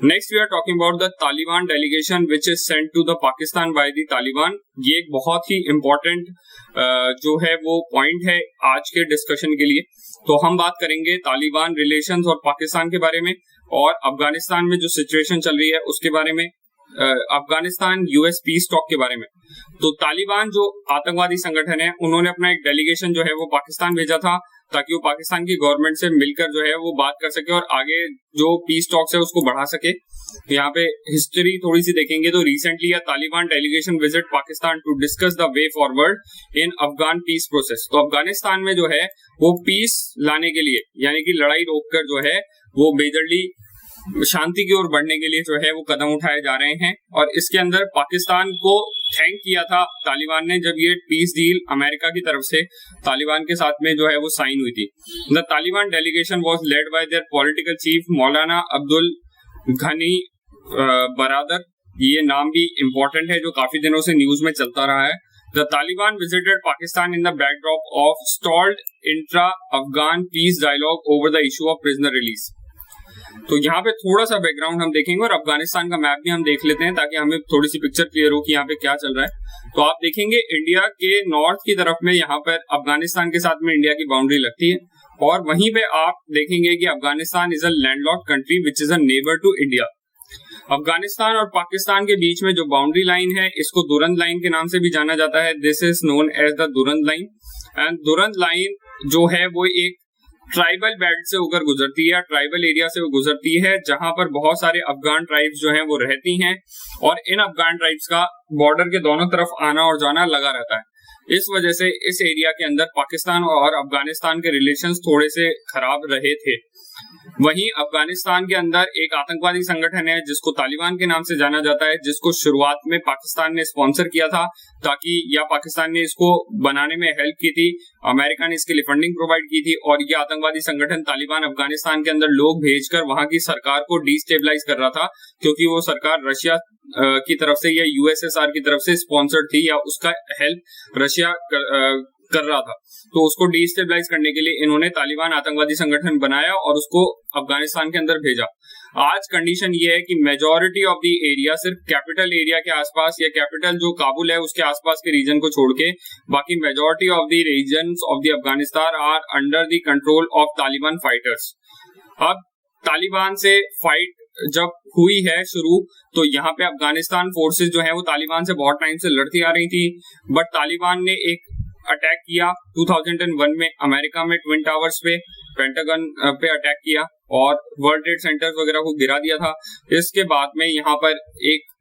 Next we are talking about the Taliban delegation which is sent to the Pakistan by the Taliban. ये एक बहुत ही important जो है वो पॉइंट है आज के डिस्कशन के लिए। तो हम बात करेंगे तालिबान रिलेशंस और पाकिस्तान के बारे में, और अफगानिस्तान में जो सिचुएशन चल रही है उसके बारे में, अफगानिस्तान यूएस पीस टॉक के बारे में। तो तालिबान जो आतंकवादी संगठन है, उन्होंने अपना एक डेलीगेशन जो है वो पाकिस्तान भेजा था ताकि वो पाकिस्तान की गवर्नमेंट से मिलकर जो है वो बात कर सके और आगे जो पीस टॉक्स है उसको बढ़ा सके। यहाँ पे हिस्ट्री थोड़ी सी देखेंगे तो recently Taliban delegation visit Pakistan to discuss the way forward in Afghan peace process. तो अफगानिस्तान में जो है वो पीस लाने के लिए, यानी कि लड़ाई रोककर जो है वो मेजरली शांति की ओर बढ़ने के लिए जो है वो कदम उठाए जा रहे हैं। और इसके अंदर पाकिस्तान को थैंक किया था तालिबान ने जब ये पीस डील अमेरिका की तरफ से तालिबान के साथ में जो है वो साइन हुई थी। The Taliban delegation was led by there political chief मौलाना अब्दुल घनी बरादर। ये नाम भी इम्पोर्टेंट है जो काफी दिनों से न्यूज में चलता रहा है। The Taliban visited Pakistan in the backdrop of stalled intra Afghan peace dialogue over the issue of prisoner release. तो यहाँ पे थोड़ा सा बैकग्राउंड हम देखेंगे और अफगानिस्तान का मैप भी हम देख लेते हैं ताकि हमें थोड़ी सी पिक्चर क्लियर हो कि यहाँ पे क्या चल रहा है। तो आप देखेंगे इंडिया के नॉर्थ की तरफ में यहाँ पर अफगानिस्तान के साथ में इंडिया की बाउंड्री लगती है, और वहीं पे आप देखेंगे कि Afghanistan is a landlocked country which is a neighbour to India. Afghanistan और पाकिस्तान के बीच में जो बाउंड्री लाइन है इसको दुरंद लाइन के नाम से भी जाना जाता है। This is known as the Durand line. And Durand line जो है वो एक ट्राइबल बेल्ट से होकर गुजरती है, ट्राइबल एरिया से वो गुजरती है, जहां पर बहुत सारे अफगान ट्राइब्स जो हैं वो रहती हैं, और इन अफगान ट्राइब्स का बॉर्डर के दोनों तरफ आना और जाना लगा रहता है। इस वजह से इस एरिया के अंदर पाकिस्तान और अफगानिस्तान के रिलेशंस थोड़े से खराब रहे थे। वहीं अफगानिस्तान के अंदर एक आतंकवादी संगठन है जिसको तालिबान के नाम से जाना जाता है, जिसको शुरुआत में पाकिस्तान ने स्पॉन्सर किया था ताकि, या पाकिस्तान ने इसको बनाने में हेल्प की थी, अमेरिका ने इसके लिए फंडिंग प्रोवाइड की थी, और ये आतंकवादी संगठन तालिबान अफगानिस्तान के अंदर लोग भेजकर वहां की सरकार को डिस्टेबलाइज कर रहा था, क्योंकि वो सरकार रशिया की तरफ से या यूएसएसआर की तरफ से स्पॉन्सर्ड थी, या उसका हेल्प रशिया कर रहा था। तो उसको डिस्टेबलाइज करने के लिए इन्होंने तालिबान आतंकवादी संगठन बनाया और उसको अफगानिस्तान के अंदर भेजा। आज कंडीशन ये है कि मेजॉरिटी ऑफ द एरिया, सिर्फ कैपिटल एरिया के आसपास या कैपिटल जो काबुल है उसके आसपास के रीजन को छोड़ के बाकी majority of the reasons of the Afghanistan are under the control of Taliban fighters. अब तालिबान से फाइट जब हुई है शुरू, तो यहाँ पे अफगानिस्तान फोर्सेस जो है वो तालिबान से बहुत टाइम से लड़ती आ रही थी, बट तालिबान ने एक अटैक किया 2001 में अमेरिका में ट्विन टावर्स पे, पेंटागन पे अटैक किया और वर्ल्ड ट्रेड सेंटर्स वगैरह को गिरा दिया था। इसके बाद में यहाँ पर एक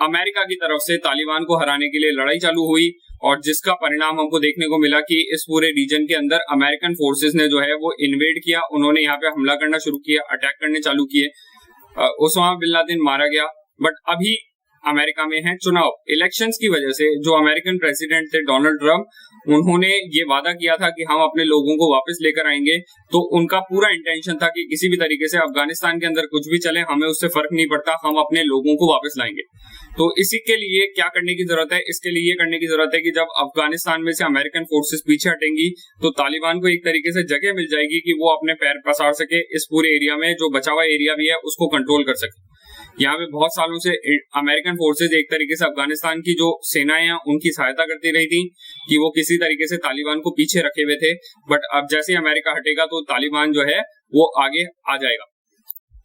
अमेरिका की तरफ से तालिबान को हराने के लिए लड़ाई चालू हुई, और जिसका परिणाम हमको देखने को मिला कि इस पूरे रीजन के अंदर अमेरिकन फोर्सेस ने जो है वो इन्वेड किया, उन्होंने यहाँ पे हमला करना शुरू किया, अटैक करने चालू किए। ओसामा बिन लादेन मारा गया। बट अभी अमेरिका में है चुनाव, इलेक्शंस की वजह से जो अमेरिकन प्रेसिडेंट थे डोनाल्ड ट्रंप, उन्होंने ये वादा किया था कि हम अपने लोगों को वापस लेकर आएंगे। तो उनका पूरा इंटेंशन था कि किसी भी तरीके से अफगानिस्तान के अंदर कुछ भी चले, हमें उससे फर्क नहीं पड़ता, हम अपने लोगों को वापस लाएंगे। तो इसी के लिए क्या करने की जरूरत है? इसके लिए ये करने की जरूरत है कि जब अफगानिस्तान में से अमेरिकन फोर्सेस पीछे हटेंगी तो तालिबान को एक तरीके से जगह मिल जाएगी कि वो अपने पैर पसार सके, इस पूरे एरिया में जो बचा हुआ एरिया भी है उसको कंट्रोल कर सके। यहाँ पे बहुत सालों से अमेरिकन फोर्सेज एक तरीके से अफगानिस्तान की जो सेनाएं हैं उनकी सहायता करती रही थी कि वो किसी तरीके से तालिबान को पीछे रखे हुए थे, बट अब जैसे ही अमेरिका हटेगा तो तालिबान जो है वो आगे आ जाएगा।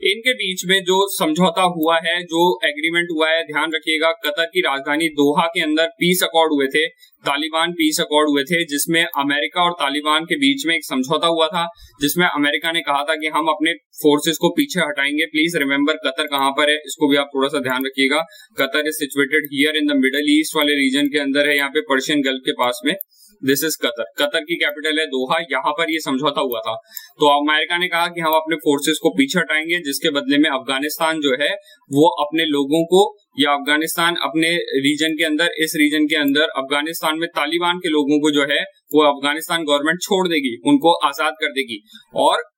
इनके बीच में जो समझौता हुआ है, जो एग्रीमेंट हुआ है, ध्यान रखिएगा, कतर की राजधानी दोहा के अंदर पीस अकॉर्ड हुए थे, तालिबान पीस अकॉर्ड हुए थे, जिसमें अमेरिका और तालिबान के बीच में एक समझौता हुआ था, जिसमें अमेरिका ने कहा था कि हम अपने फोर्सेस को पीछे हटाएंगे। प्लीज रिमेंबर कतर कहां पर है, इसको भी आप थोड़ा सा ध्यान रखिएगा। Qatar is situated here in the middle east वाले रीजन के अंदर है, यहाँ पे पर्शियन गल्फ के पास में। दिस इज कतर, कतर की कैपिटल है दोहा, यहाँ पर ये समझौता हुआ था। तो अमेरिका ने कहा कि हम अपने फोर्सेस को पीछे हटाएंगे, जिसके बदले में अफगानिस्तान जो है वो अपने लोगों को, या अफगानिस्तान अपने रीजन के अंदर, इस रीजन के अंदर अफगानिस्तान में तालिबान के लोगों को जो है वो अफगानिस्तान गवर्नमेंट छोड़ देगी, उनको आजाद कर देगी। और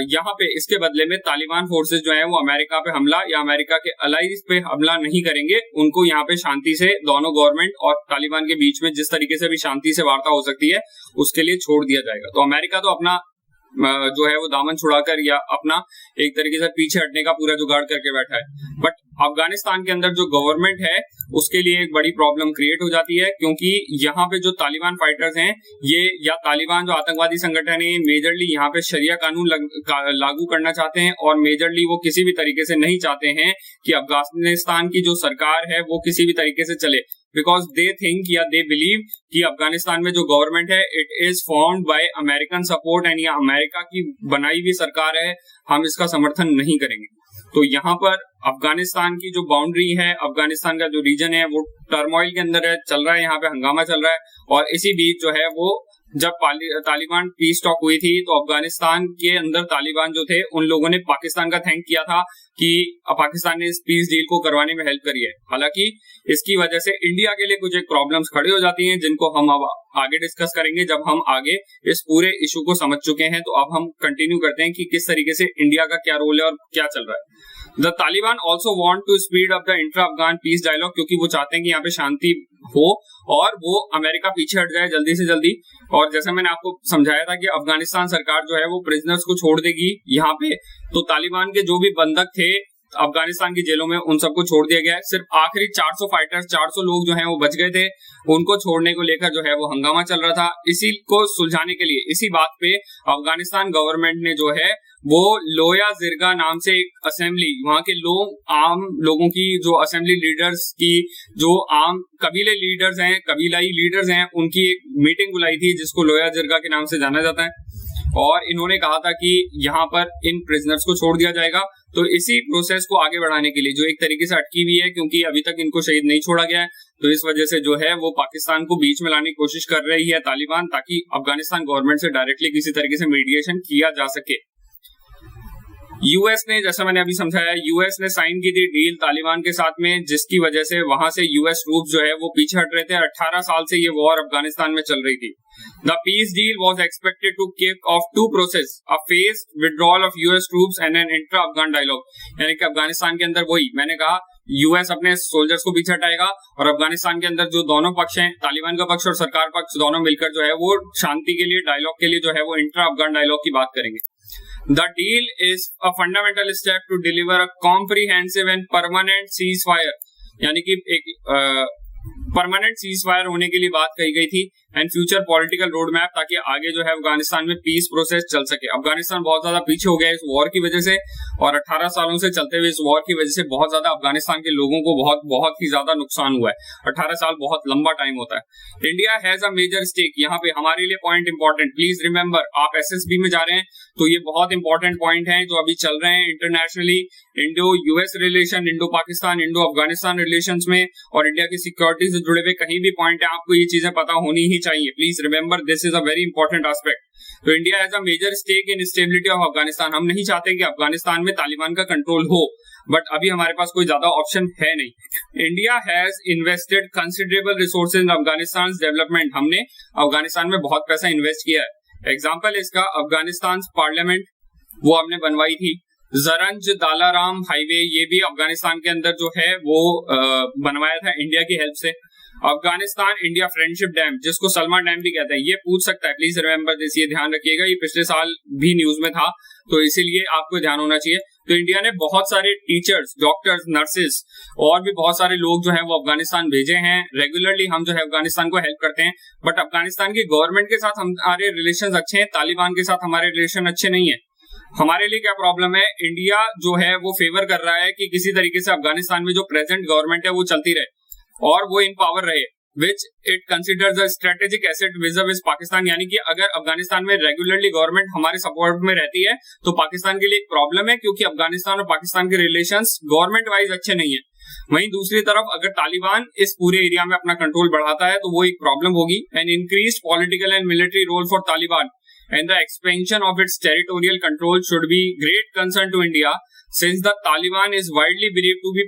यहाँ पे इसके बदले में तालिबान फोर्सेस जो है वो अमेरिका पे हमला या अमेरिका के अलाइज पे हमला नहीं करेंगे, उनको यहाँ पे शांति से दोनों गवर्नमेंट और तालिबान के बीच में जिस तरीके से भी शांति से वार्ता हो सकती है उसके लिए छोड़ दिया जाएगा। तो अमेरिका तो अपना जो है वो दामन छुड़ाकर या अपना एक तरीके से पीछे हटने का पूरा जुगाड़ करके बैठा है। बट अफगानिस्तान के अंदर जो गवर्नमेंट है उसके लिए एक बड़ी प्रॉब्लम क्रिएट हो जाती है, क्योंकि यहाँ पे जो तालिबान फाइटर्स हैं ये या तालिबान जो आतंकवादी संगठन है, मेजरली यहाँ पे शरिया कानून लागू करना चाहते हैं और मेजरली वो किसी भी तरीके से नहीं चाहते हैं कि अफगानिस्तान की जो सरकार है वो किसी भी तरीके से चले, बिकॉज दे थिंक या दे बिलीव कि अफगानिस्तान में जो गवर्नमेंट है it is formed by American support and ये अमेरिका की बनाई हुई सरकार है, हम इसका समर्थन नहीं करेंगे। तो यहाँ पर अफगानिस्तान की जो बाउंड्री है, अफगानिस्तान का जो रीजन है वो टर्मोइल के अंदर है, चल रहा है, यहाँ पे हंगामा चल रहा है। और इसी बीच जो है वो जब तालिबान पीस टॉक हुई थी तो अफगानिस्तान के अंदर तालिबान जो थे उन लोगों ने पाकिस्तान का थैंक किया था कि पाकिस्तान ने इस पीस डील को करवाने में हेल्प करी है। हालांकि इसकी वजह से इंडिया के लिए कुछ एक प्रॉब्लम्स खड़ी हो जाती हैं, जिनको हम अब आगे डिस्कस करेंगे जब हम आगे इस पूरे इशू को समझ चुके हैं। तो अब हम कंटिन्यू करते हैं कि किस तरीके से इंडिया का क्या रोल है और क्या चल रहा है। The Taliban also want to speed up the intra Afghan peace dialogue, क्योंकि वो चाहते हैं कि यहाँ पे शांति हो और वो अमेरिका पीछे हट जाए जल्दी से जल्दी। और जैसे मैंने आपको समझाया था कि अफगानिस्तान सरकार जो है वो प्रिजनर्स को छोड़ देगी यहाँ पे, तो तालिबान के जो भी बंधक थे अफगानिस्तान की जेलों में उन सबको छोड़ दिया गया है। सिर्फ आखिरी 400 फाइटर्स, 400 लोग जो हैं वो बच गए थे, उनको छोड़ने को लेकर जो है वो हंगामा चल रहा था। इसी को सुलझाने के लिए, इसी बात पे अफगानिस्तान गवर्नमेंट ने जो है वो लोया जिरगा नाम से एक असेंबली, वहां के लोग, आम लोगों की जो असेंबली लीडर्स की, जो आम कबीले लीडर्स हैं, कबीलाई लीडर्स हैं, उनकी एक मीटिंग बुलाई थी जिसको लोया जिरगा के नाम से जाना जाता है। और इन्होंने कहा था कि यहाँ पर इन प्रिजनर्स को छोड़ दिया जाएगा। तो इसी प्रोसेस को आगे बढ़ाने के लिए जो एक तरीके से अटकी हुई है, क्योंकि अभी तक इनको शहीद नहीं छोड़ा गया है, तो इस वजह से जो है वो पाकिस्तान को बीच में लाने की कोशिश कर रही है तालिबान, ताकि अफगानिस्तान गवर्नमेंट से डायरेक्टली किसी तरीके से मीडिएशन किया जा सके। यूएस ने, जैसा मैंने अभी समझाया, यूएस ने साइन की थी डील तालिबान के साथ में, जिसकी वजह से वहां से यूएस ट्रूप जो है वो पीछे हट रहे थे। 18 साल से ये वॉर अफगानिस्तान में चल रही थी। The peace deal was expected to kick off 2 process, a phase withdrawal of US troops and an intra Afghan dialogue. यानी कि अफगानिस्तान के अंदर वही मैंने कहा, यूएस अपने सोल्जर्स को पीछे हटाएगा और अफगानिस्तान के अंदर जो दोनों पक्ष हैं, तालिबान का पक्ष और सरकार पक्ष, दोनों मिलकर जो है वो शांति के लिए, डायलॉग के लिए जो है वो इंट्रा अफगान डायलॉग की बात करेंगे। The deal is a fundamental step to deliver a comprehensive and permanent ceasefire, यानी कि एक परमानेंट सीज फायर होने के लिए बात कही गई थी, and future political road map, ताकि आगे जो है अफगानिस्तान में पीस प्रोसेस चल सके। अफगानिस्तान बहुत ज्यादा पीछे हो गया इस वॉर की वजह से, और 18 सालों से चलते हुए इस वॉर की वजह से बहुत ज्यादा अफगानिस्तान के लोगों को बहुत ही ज्यादा नुकसान हुआ है। 18 साल बहुत लंबा टाइम होता है। India has a major stake, यहाँ पे हमारे लिए पॉइंट इंपॉर्टेंट, प्लीज रिमेंबर, आप एसएसबी में जा रहे हैं तो ये बहुत इंपॉर्टेंट पॉइंट है जो अभी चल रहे हैं internationally, Indo US relation, Indo Pakistan, Indo Afghanistan relations में, और इंडिया की सिक्योरिटी से जुड़े हुए कहीं भी पॉइंट है, आपको ये चीजें पता होनी ही चाहिए। Please remember, this is a very important aspect. तो India has a major stake in stability of Afghanistan. हम नहीं चाहते कि अफगानिस्तान में तालिबान का कंट्रोल हो, बट अभी हमारे पास कोई ज्यादा ऑप्शन है नहीं। India has invested considerable resources in Afghanistan development. हमने अफगानिस्तान में बहुत पैसा इन्वेस्ट किया है। एग्जाम्पल इसका, अफगानिस्तान पार्लियामेंट वो हमने बनवाई थी। जरंज दालाराम हाईवे, ये भी अफगानिस्तान के अंदर जो है वो बनवाया था इंडिया की हेल्प से। अफगानिस्तान इंडिया फ्रेंडशिप डैम, जिसको सलमा डैम भी कहते हैं, ये पूछ सकता है, प्लीज रिमेंबर दिस, ये ध्यान रखिएगा, ये पिछले साल भी न्यूज में था, तो इसीलिए आपको ध्यान होना चाहिए। तो इंडिया ने बहुत सारे टीचर्स, डॉक्टर्स, नर्सेस और भी बहुत सारे लोग जो है वो अफगानिस्तान भेजे हैं। रेगुलरली हम जो है अफगानिस्तान को हेल्प करते हैं, बट अफगानिस्तान की गवर्नमेंट के साथ हमारे रिलेशन अच्छे हैं, तालिबान के साथ हमारे रिलेशन अच्छे नहीं है। हमारे लिए क्या प्रॉब्लम है, इंडिया जो है वो फेवर कर रहा है कि किसी तरीके से अफगानिस्तान में जो प्रेजेंट गवर्नमेंट है वो चलती रहे और वो इन पावर रहे, which it considers a strategic asset विज़ Pakistan. यानी कि अगर अफगानिस्तान में रेगुलरली गवर्नमेंट हमारे सपोर्ट में रहती है तो पाकिस्तान के लिए एक प्रॉब्लम है, क्योंकि अफगानिस्तान और पाकिस्तान के रिलेशंस गवर्नमेंट वाइज अच्छे नहीं है। वहीं दूसरी तरफ अगर तालिबान इस पूरे एरिया में अपना कंट्रोल बढ़ाता है तो वो एक प्रॉब्लम होगी। An increase political and military role for Taliban and the expansion of its territorial control should be great concern to India, since the Taliban is widely believed to be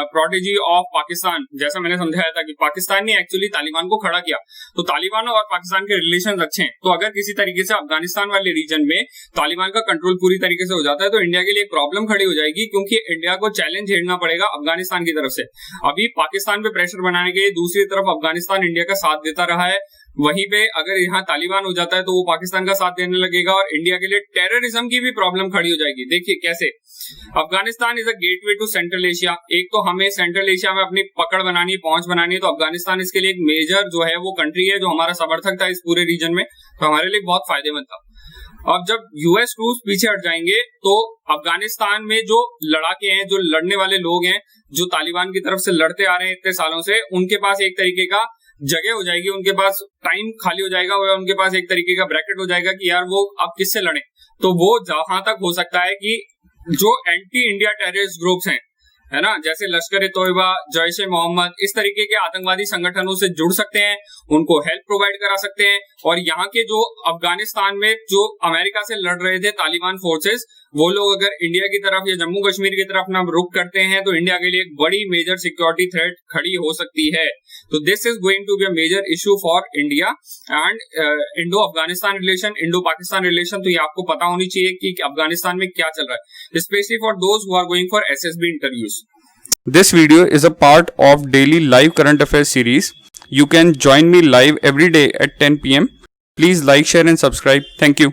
protege of Pakistan। जैसा मैंने समझाया था कि पाकिस्तान ने actually Taliban को खड़ा किया, तो तालिबान और पाकिस्तान के रिलेशंस अच्छे हैं। तो अगर किसी तरीके से अफगानिस्तान वाले रीजन में तालिबान का कंट्रोल पूरी तरीके से हो जाता है तो इंडिया के लिए एक प्रॉब्लम खड़ी हो जाएगी, क्योंकि इंडिया को चैलेंज झेलना पड़ेगा अफगानिस्तान की तरफ से। अभी पाकिस्तान पे प्रेशर बनाने के लिए दूसरी तरफ अफगानिस्तान इंडिया का साथ देता रहा है, वहीं पे अगर यहाँ तालिबान हो जाता है तो वो पाकिस्तान का साथ देने लगेगा और इंडिया के लिए टेररिज्म की भी प्रॉब्लम खड़ी हो जाएगी। देखिए कैसे, Afghanistan is a gateway to central Asia. एक तो हमें सेंट्रल एशिया में अपनी पकड़ बनानी, पहुंच बनानी है, तो अफगानिस्तान इसके लिए एक मेजर जो है वो कंट्री है जो हमारा समर्थक था इस पूरे रीजन में, तो हमारे लिए बहुत फायदेमंद था। अब जब यूएस रूस पीछे हट जाएंगे तो अफगानिस्तान में जो लड़ाके हैं, जो लड़ने वाले लोग हैं, जो तालिबान की तरफ से लड़ते आ रहे हैं इतने सालों से, उनके पास एक तरीके का जगह हो जाएगी, उनके पास टाइम खाली हो जाएगा और उनके पास एक तरीके का ब्रैकेट हो जाएगा कि यार वो अब किससे लड़े। तो वो जहां तक हो सकता है कि जो एंटी इंडिया टेररिस्ट ग्रुप्स हैं, है ना, जैसे लश्कर ए तोयबा, जैश ए मोहम्मद, इस तरीके के आतंकवादी संगठनों से जुड़ सकते हैं, उनको हेल्प प्रोवाइड करा सकते हैं। और यहाँ के जो अफगानिस्तान में जो अमेरिका से लड़ रहे थे तालिबान फोर्सेस, वो लोग अगर इंडिया की तरफ या जम्मू कश्मीर की तरफ ना रुख करते हैं तो इंडिया के लिए एक बड़ी मेजर सिक्योरिटी थ्रेट खड़ी हो सकती है। तो this is going to be a major issue for India and Indo Afghanistan relation, Indo Pakistan relation. तो ये आपको पता होनी चाहिए कि अफगानिस्तान में क्या चल रहा है, specially for those who are going for SSB interviews. This video is a part of daily live current affairs series. You can join me live every day at 10 p.m. Please like, share and subscribe. Thank you.